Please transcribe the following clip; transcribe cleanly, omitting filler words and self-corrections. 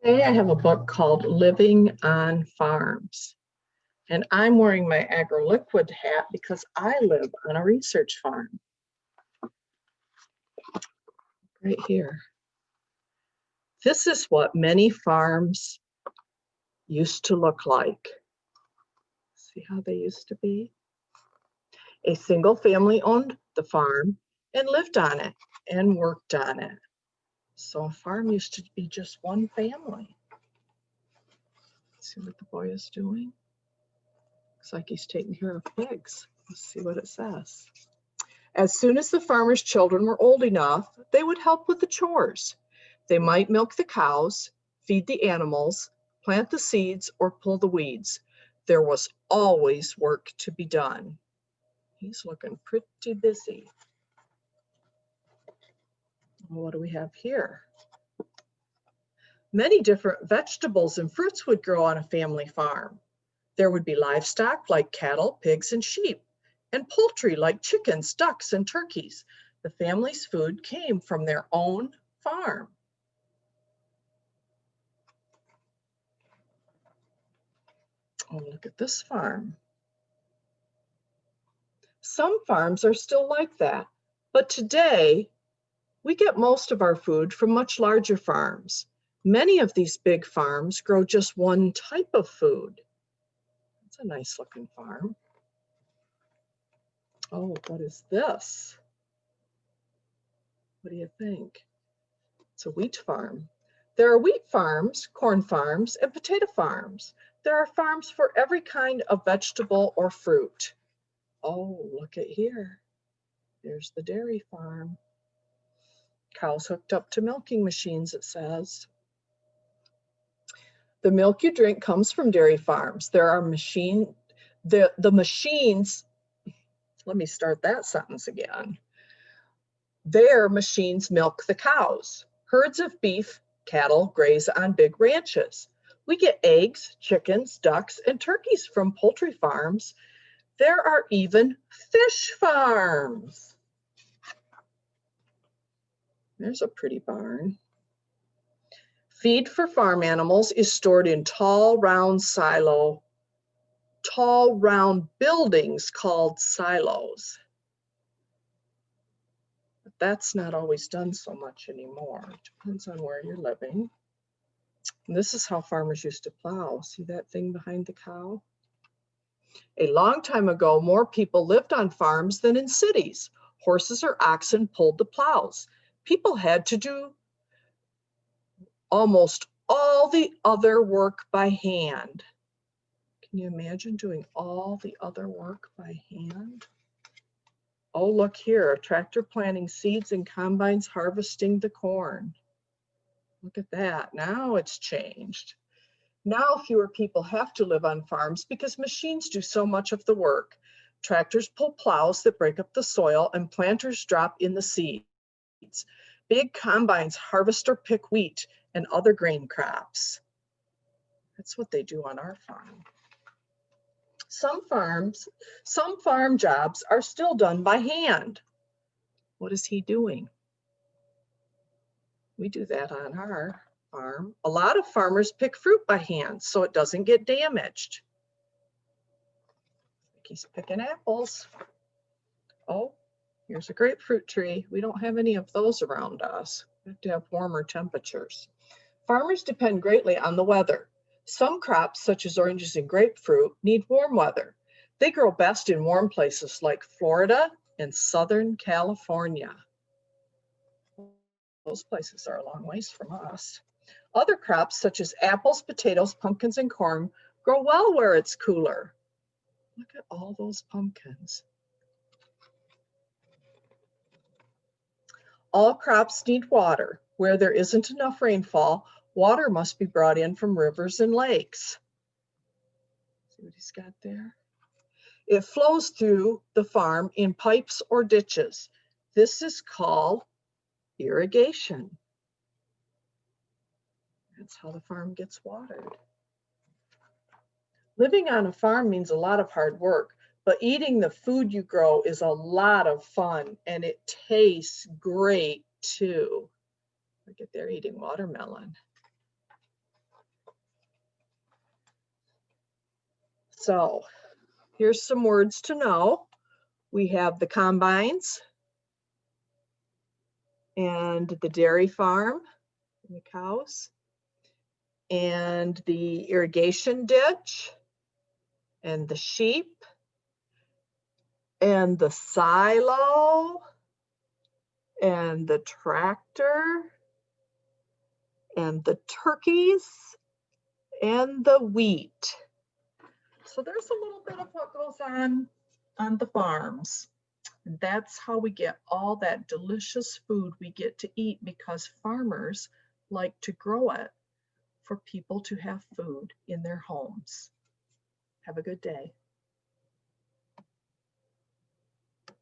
Today I have a book called Living on Farms, and I'm wearing my AgroLiquid hat because I live on a research farm right here. This is what many farms used to look like. See how they used to be? A single family owned the farm and lived on it and worked on it. So a farm used to be just one family. See what the boy is doing? Looks like he's taking care of pigs. Let's see what it says. As soon as the farmer's children were old enough, they would help with the chores. They might milk the cows, feed the animals, plant the seeds, or pull the weeds. There was always work to be done. He's looking pretty busy. What do we have here? Many different vegetables and fruits would grow on a family farm. There would be livestock like cattle, pigs, and sheep, and poultry like chickens, ducks, and turkeys. The family's food came from their own farm. Oh, look at this farm. Some farms are still like that, but today we get most of our food from much larger farms. Many of these big farms grow just one type of food. It's a nice looking farm. Oh, what is this? What do you think? It's a wheat farm. There are wheat farms, corn farms, and potato farms. There are farms for every kind of vegetable or fruit. Oh, look at here. There's the dairy farm. Cows hooked up to milking machines, it says. The milk you drink comes from dairy farms. There are machines, let me start that sentence again. Their machines milk the cows. Herds of beef, cattle graze on big ranches. We get eggs, chickens, ducks, and turkeys from poultry farms. There are even fish farms. There's a pretty barn. Feed for farm animals is stored in tall, round buildings called silos. But that's not always done so much anymore. It depends on where you're living. And this is how farmers used to plow. See that thing behind the cow? A long time ago, more people lived on farms than in cities. Horses or oxen pulled the plows. People had to do almost all the other work by hand. Can you imagine doing all the other work by hand? Oh, look here, a tractor planting seeds and combines harvesting the corn. Look at that, now it's changed. Now fewer people have to live on farms because machines do so much of the work. Tractors pull plows that break up the soil and planters drop in the seeds. Big combines harvest or pick wheat and other grain crops. That's what they do on our farm. Some farm jobs are still done by hand. What is he doing? We do that on our farm. A lot of farmers pick fruit by hand so it doesn't get damaged. He's picking apples. Oh, here's a grapefruit tree. We don't have any of those around us. We have to have warmer temperatures. Farmers depend greatly on the weather. Some crops, such as oranges and grapefruit, need warm weather. They grow best in warm places like Florida and Southern California. Those places are a long ways from us. Other crops, such as apples, potatoes, pumpkins, and corn, grow well where it's cooler. Look at all those pumpkins. All crops need water. Where there isn't enough rainfall, water must be brought in from rivers and lakes. See what he's got there? It flows through the farm in pipes or ditches. This is called irrigation. That's how the farm gets watered. Living on a farm means a lot of hard work, but eating the food you grow is a lot of fun, and it tastes great too. Look at there eating watermelon. So here's some words to know. We have the combines and the dairy farm, and the cows, and the irrigation ditch, and the sheep, and the silo, and the tractor, and the turkeys, and the wheat. So there's a little bit of what goes on the farms. And that's how we get all that delicious food we get to eat, because farmers like to grow it for people to have food in their homes. Have a good day.